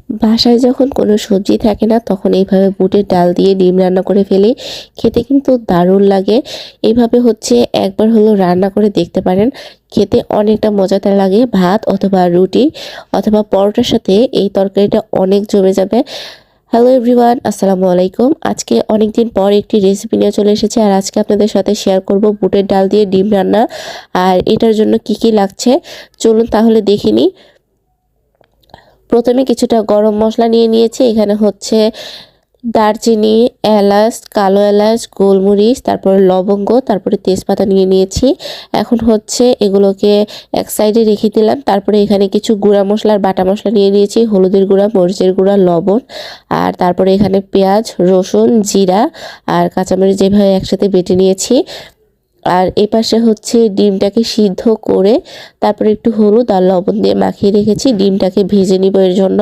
বাসায় যখন কোনো সবজি থাকে না তখন এইভাবে বুটের ডাল দিয়ে ডিম রান্না করে ফেলি, খেতে কিন্তু দারুণ লাগে। এইভাবে হচ্ছে একবার হলো রান্না করে দেখতে পারেন, খেতে অনেকটা মজাদার লাগে। ভাত অথবা রুটি অথবা পরোটার সাথে এই তরকারিটা অনেক জমে যাবে। হ্যালো এভরিওয়ান, আসসালামু আলাইকুম। আজকে অনেক দিন পর একটি রেসিপি নিয়ে চলে এসেছি, আর আজকে আপনাদের সাথে শেয়ার করব বুটের ডাল দিয়ে ডিম রান্না। আর এটার জন্য কি কি লাগছে চলুন তাহলে দেখে নিই। প্রথমে কিছুটা গরম মশলা নিয়ে নিয়েছি। এখানে হচ্ছে দারচিনি, এলাচ, কালো এলাচ, গোলমরিচ, তারপরে লবঙ্গ, তারপরে তেজপাতা নিয়ে নিয়েছি। এখন হচ্ছে এগুলোকে এক সাইডে রেখে দিলাম। তারপরে এখানে কিছু গুঁড়া মশলার বাটা মশলা নিয়ে নিয়েছি, হলুদের গুঁড়া, মরিচের গুঁড়া, লবণ, আর তারপরে এখানে পেঁয়াজ, রসুন, জিরা আর কাঁচামরিচ যেভাবে একসাথে বেটে নিয়েছি। আর এই পাশে হচ্ছে ডিমটাকে সিদ্ধ করে তারপরে একটু হলুদ আর লবণ দিয়ে মাখিয়ে রেখেছি, ডিমটাকে ভেজে নিব এর জন্য।